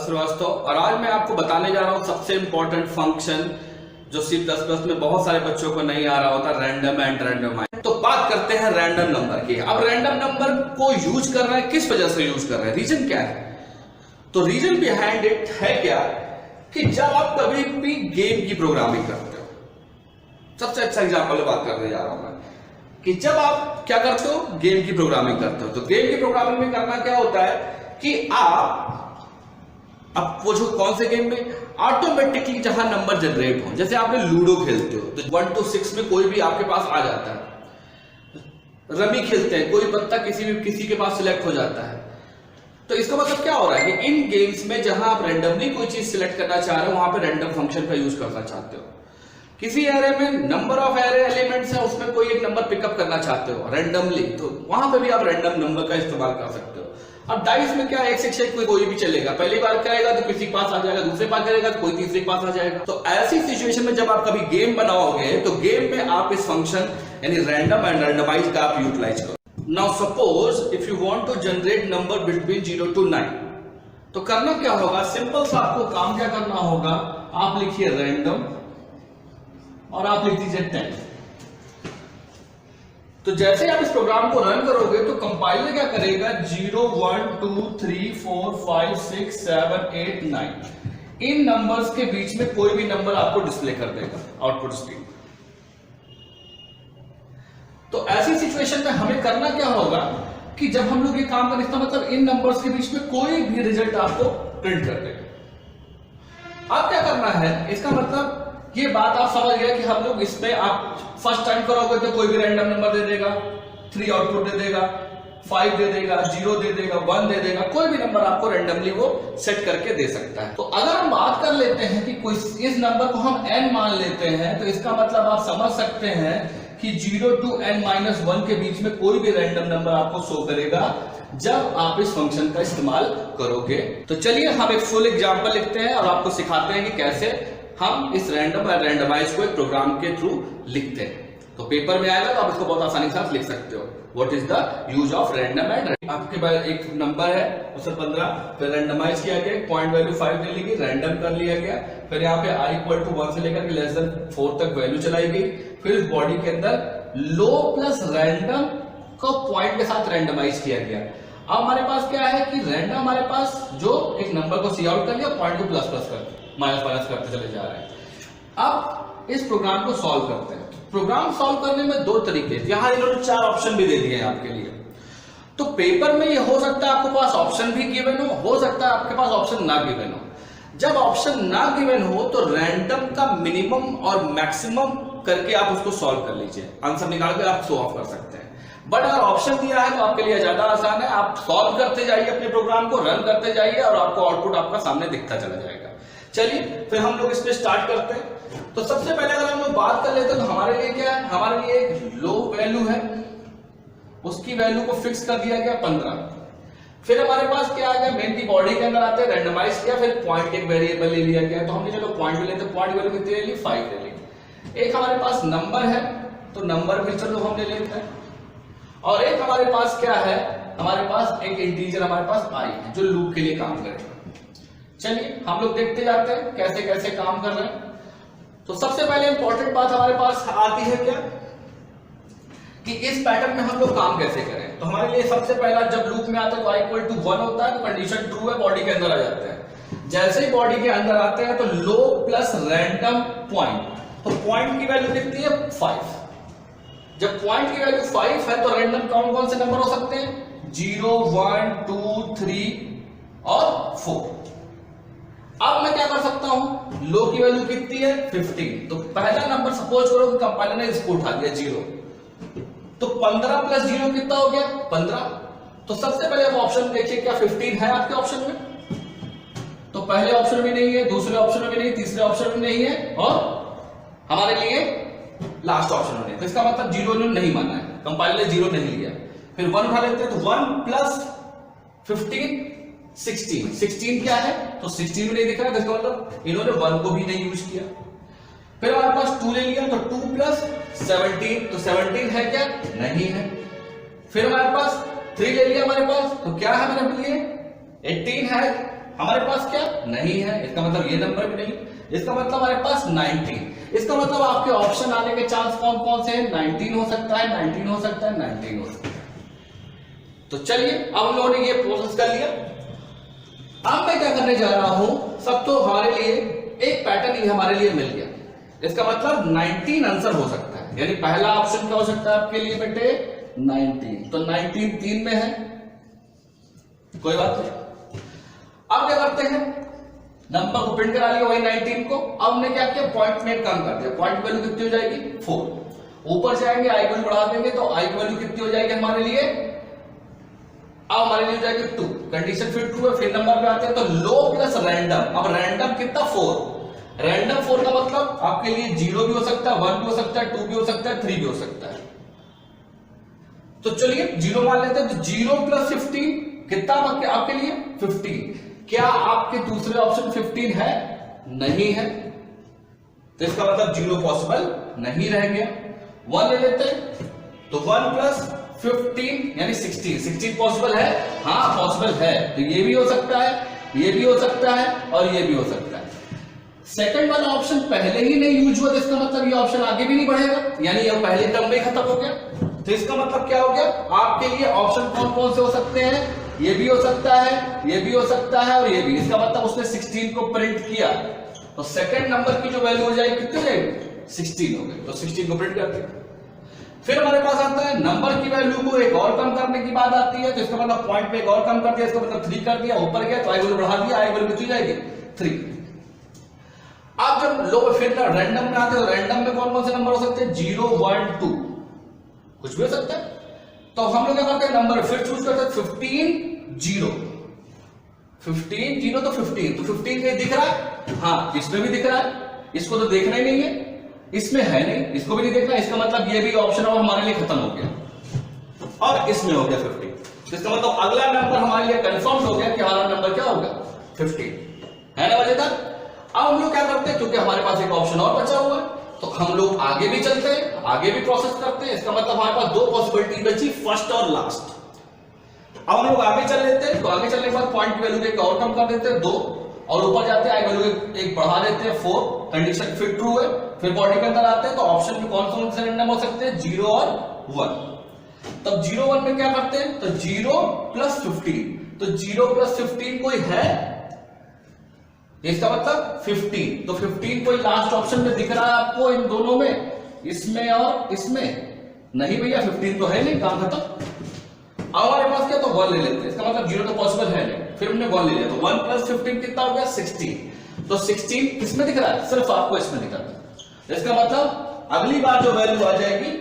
श्रीवास्तव और आज मैं आपको बताने जा रहा हूं सबसे इंपॉर्टेंट फंक्शन जो C++ में बहुत सारे बच्चों को नहीं आ रहा होता, रैंडम एंड रैंडमाइज। तो बात करते हैं रैंडम नंबर की। अब रैंडम नंबर को यूज कर रहे हैं, किस वजह से यूज कर रहे हैं, रीजन क्या है? तो रीजन बिहाइंड इट है क्या कि जब आप कभी भी गेम की प्रोग्रामिंग करते हो, सबसे अच्छा एग्जाम्पल बात करने जा रहा हूं मैं कि जब आप क्या करते हो, गेम की प्रोग्रामिंग करते हो। तो गेम की प्रोग्रामिंग में करना क्या होता है कि आप अब वो जो कौन से गेम में ऑटोमेटिकली जहां नंबर जनरेट हो, जैसे आपने लूडो खेलते हो तो 1 to 6 में कोई भी आपके पास आ जाता है। रमी खेलते हैं, कोई पत्ता किसी के पास सिलेक्ट हो जाता है। तो इसका मतलब क्या हो रहा है कि इन गेम्स में जहां आप रैंडमली कोई चीज सिलेक्ट करना चाह रहे हो वहां पे रैंडम फंक्शन का यूज करना चाहते हो। किसी एरे में नंबर ऑफ एरे एलिमेंट्स है, उसमें कोई एक नंबर पिकअप करना चाहते हो रैंडमली, तो वहां पे भी आप रैंडम नंबर का इस्तेमाल कर सकते हो। अब डाइस में क्या, एक से कोई भी चलेगा, पहली बार करेगा तो किसी के पास आ जाएगा, दूसरे बार करेगा तो कोई तीसरे के पास आ जाएगा। तो ऐसी सिचुएशन में जब आप कभी गेम बनाओगे तो गेम में आप इस फंक्शन यानी रैंडम एंड रैंडमाइज का आप यूटिलाइज करो। Now suppose if you want to generate number between 0 to 9, तो करना क्या होगा, सिंपल सा आपको काम क्या करना होगा, आप लिखिए रैंडम और आप लिख दीजिए 10। तो जैसे आप इस प्रोग्राम को रन करोगे तो कंपाइलर क्या करेगा, 0 1 2 3 4 5 6 7 8 9 इन नंबर्स के बीच में कोई भी नंबर आपको डिस्प्ले कर देगा आउटपुट स्क्रीन। तो ऐसी सिचुएशन में हमें करना क्या होगा कि जब हम लोग ये काम करें, इसका मतलब इन नंबर्स के बीच में कोई भी रिजल्ट आपको प्रिंट कर देगा। अब क्या करना है, इसका मतलब ये बात आप समझ गए कि हम लोग इसमें आप फर्स्ट टाइम करोगे तो कोई भी रैंडम नंबर दे देगा, 3 आउटपुट दे देगा, 5 दे देगा, 0 दे देगा, 1 दे देगा, कोई भी नंबर आपको रैंडमली वो सेट करके दे सकता है। तो अगर हम बात कर लेते हैं कि कोई इस नंबर को हम n मान लेते हैं, तो इसका मतलब आप समझ सकते हैं कि 0 to n-1 के बीच में कोई भी रैंडम नंबर आपको शो करेगा जब आप इस फंक्शन का इस्तेमाल करोगे। तो चलिए हम एक फुल एग्जांपल लिखते हैं और आपको सिखाते हैं कि कैसे हम इस रैंडम और रैंडमाइज को एक प्रोग्राम के थ्रू लिखते हैं। तो पेपर में आएगा तो आप इसको बहुत आसानी से लिख सकते हो। What is the use of random and, आपके पास एक नंबर है उसे 15 फिर रैंडमाइज किया गया, पॉइंट वैल्यू 5 ले ली गई, रैंडम कर लिया गया, फिर यहाँ पे i = 1 से लेकर लेस देन 4 तक वैल्यू चलाई गई, फिर इस बॉडी के अंदर लो प्लस रैंडम को पॉइंट के साथ रैंडमाइज किया गया। अब हमारे पास क्या है कि रैंडम हमारे पास जो एक नंबर को सी आउट कर लिया, पॉइंट को प्लस प्लस करते माइनस करते चले जा रहे हैं। अब इस प्रोग्राम को सॉल्व करते हैं। प्रोग्राम सॉल्व करने में 2 तरीके, यहां इन्होंने 4 ऑप्शन भी दे दिए हैं आपके लिए। तो पेपर में ये हो सकता है आपके पास ऑप्शन भी गिवन हो सकता है आपके पास ऑप्शन ना गिवन हो। जब ऑप्शन ना गिवन हो तो रैंडम का मिनिमम और मैक्सिमम करके आप उसको सॉल्व कर लीजिए, आंसर निकाल कर आप शो ऑफ कर सकते हैं। बट अगर ऑप्शन दिया है तो आपके लिए ज्यादा आसान है, आप सॉल्व करते जाइए अपने प्रोग्राम को, रन करते जाइए और आपको आउटपुट आपका सामने दिखता चला जाएगा। चलिए फिर हम लोग इस पे स्टार्ट करते हैं। तो सबसे पहले अगर हम लोग बात कर लेते हैं तो हमारे लिए क्या है, हमारे लिए एक लो वैल्यू है, उसकी वैल्यू को फिक्स कर दिया गया 15। फिर हमारे पास क्या आ गया, मेन की बॉडी के अंदर आते हैं, रैंडमाइज किया, फिर पॉइंट एक वेरिएबल ले लिया गया। तो हमने चलो पॉइंट भी लेते, पॉइंट वैल्यू कितनी ले ली, 5 ले ली। एक हमारे पास नंबर है तो नंबर भी चलो हम ले लेते हैं, और एक हमारे पास क्या है, हमारे पास एक इंटीजर हमारे पास i है जो लूप के लिए काम करेगा। चलिए हम लोग देखते जाते हैं कैसे कैसे काम कर रहे हैं। तो सबसे पहले इंपॉर्टेंट बात हमारे पास आती है क्या कि इस पैटर्न में हम लोग काम कैसे करें। तो हमारे लिए सबसे पहला, जब लूप में आता है तो i = 1 होता है तो कंडीशन ट्रू है, बॉडी के अंदर आ जाते हैं। जैसे ही बॉडी के अंदर आते हैं तो लो प्लस रैंडम पॉइंट, तो पॉइंट की वैल्यू कितनी है, 5। जब पॉइंट की वैल्यू 5 है तो रैंडम कौन से नंबर हो सकते हैं, 0 1 2 3 और 4। अब मैं क्या कर सकता हूं, लो की वैल्यू कितनी है, 15। तो पहला नंबर सपोज करो कि कंपाइलर ने इसको उठा दिया 0, तो 15 प्लस 0 कितना हो गया, 15। तो सबसे पहले आप ऑप्शन देखिए क्या 15 है आपके ऑप्शन में, तो पहले ऑप्शन में नहीं है, दूसरे ऑप्शन में नहीं, तीसरे ऑप्शन में नहीं है, और हमारे लिए लास्ट ऑप्शन में नहीं। तो इसका मतलब 0 नहीं माना है, कंपाइलर ने 0 नहीं लिया। फिर 1 उठा लेते हैं तो 1 प्लस 15 16 क्या है, तो 16 भी नहीं दिख रहा है, इसका मतलब इन्होंने 1 को भी नहीं यूज किया। फिर हमारे पास 2 ले लिया तो 2 प्लस 17, तो 17 है क्या, नहीं है। फिर हमारे पास 3 ले लिया हमारे पास, तो क्या है हमारे लिए 18 है, हमारे पास क्या नहीं है, इसका मतलब ये नंबर भी नहीं, इसका मतलब हमारे पास 19। इसका मतलब आपके ऑप्शन आने के चांस कौन कौन से हैं? 19 हो सकता है, 19 हो सकता है, 19 हो सकता है। तो चलिए अब हम लोगों ने ये प्रोसेस कर लिया। अब मैं क्या करने जा रहा हूं, सब तो हमारे लिए एक पैटर्न ही हमारे लिए मिल गया। इसका मतलब 19 आंसर हो सकता है, यानी पहला ऑप्शन क्या हो सकता है आपके लिए बेटे 19। तो 19 3 में है, कोई बात नहीं। अब क्या करते हैं, नंबर को प्रिंट करा लिया वही 19 को। अब हमने क्या किया, पॉइंट में कम कर दिया। पॉइंट वैल्यू कितनी हो जाएगी 4। ऊपर जाएंगे आई वैल्यू बढ़ा देंगे तो आई वैल्यू कितनी हो जाएगी हमारे लिए, अब हमारे लिए हो जाएगी 2। कंडीशन फिर ट्रू है। फिर नंबर पे आते हैं तो लो प्लस रैंडम। अब रैंडम कितना 4, रैंडम 4 का मतलब आपके लिए 0 भी हो सकता है, 1 भी हो सकता है, 2 भी हो सकता है, 3 भी हो सकता है। तो चलिए 0 मान लेते हैं। तो 0 प्लस 15 कितना आपके लिए 15। क्या आपके दूसरे ऑप्शन 15 है? नहीं है, तो इसका मतलब 0 पॉसिबल नहीं रह गया। 1 ले लेते हैं तो 1 प्लस 15 यानी 16। 16 पॉसिबल है? हाँ पॉसिबल है। तो ये भी हो सकता है, ये भी हो सकता है और ये भी हो सकता है। सेकंड वाला ऑप्शन पहले ही नहीं यूज हुआ, तो इसका मतलब ये ऑप्शन आगे भी नहीं बढ़ेगा, यानी ये पहले टर्म में खत्म हो गया। तो इसका मतलब क्या हो गया, आपके लिए ऑप्शन कौन कौन से हो सकते हैं? ये भी हो सकता है, ये भी हो सकता है और ये भी। इसका मतलब उसने 16 को प्रिंट किया तो सेकंड नंबर की जो वैल्यू हो जाएगी कितनी हो जाएगी 16 हो गई। तो 16 को प्रिंट करते हैं। फिर हमारे पास आता है नंबर की वैल्यू को एक और कम करने की बात आती है। तो इसका मतलब पॉइंट पे एक और कम कर दिया, इसका मतलब 3 कर दिया। ऊपर गया तो आई वैल्यू बढ़ा दिया, आई वैल्यू कितनी जाएगी 3। अब जब लो फिर रैंडम में आते हैं तो रैंडम में कौन कौन से नंबर हो सकते हैं 0 1 2 कुछ भी हो सकता है। तो हम लोग क्या करते हैं, नंबर फिर चूज करते हैं 15 0 15 0 तो 15 कहीं दिख रहा है? हाँ इसमें भी दिख रहा है, इसको तो देखना ही नहीं है, इसमें है नहीं, इसको भी नहीं देखना। इसका मतलब ये भी ऑप्शन और हमारे लिए खत्म हो गया और इसमें हो गया 15। तो इसका मतलब अगला नंबर हमारे लिए कंफर्म हो गया कि हमारा नंबर क्या होगा 15 है ना मजेदार। अब हम लोग क्या करते हैं, क्योंकि हमारे पास एक ऑप्शन और बचा हुआ है तो हम लोग आगे भी चलते हैं, आगे भी प्रोसेस करते हैं। इसका मतलब हमारे पास 2 पॉसिबिलिटी बची, फर्स्ट और लास्ट। अब हम लोग आगे चल लेते हैं। तो आगे चलने के बाद पॉइंट वैल्यू एक और कम कर देते हैं 2 और ऊपर जाते हैं आई वैल्यू एक बढ़ा देते हैं 4। कंडीशन फिर ट्रू है। फिर बॉडी के अंदर आते हैं तो ऑप्शन में कौन कौन से रैंडम हो सकते हैं 0 और 1। तब 0 1 में क्या करते हैं, तो 0 प्लस 15। तो 0 प्लस 15 कोई है, इसका मतलब 15। तो 15 कोई लास्ट ऑप्शन में दिख रहा है आपको इन दोनों में, इसमें और इसमें? नहीं भैया 15 तो है नहीं, काम खत्म। हमारे पास क्या, तो 1 ले लेते हैं। इसका मतलब 0 तो पॉसिबल है नहीं, फिर हमने 1 ले लिया। तो 1 प्लस 15 कितना हो गया 16। तो 16 किसमें दिख रहा है, सिर्फ आपको इसमें दिख रहा है। इसका मतलब अगली बार जो वैल्यू आ जाएगी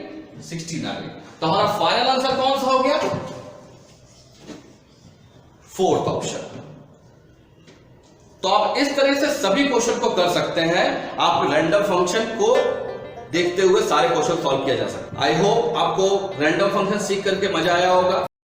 16 आ गई। तो हमारा फाइनल आंसर कौन सा हो गया, 4th ऑप्शन। तो आप इस तरह से सभी क्वेश्चन को कर सकते हैं। आप रैंडम फंक्शन को देखते हुए सारे क्वेश्चन सॉल्व किया जा सकता है। आई होप आपको रैंडम फंक्शन सीख करके मजा आया होगा।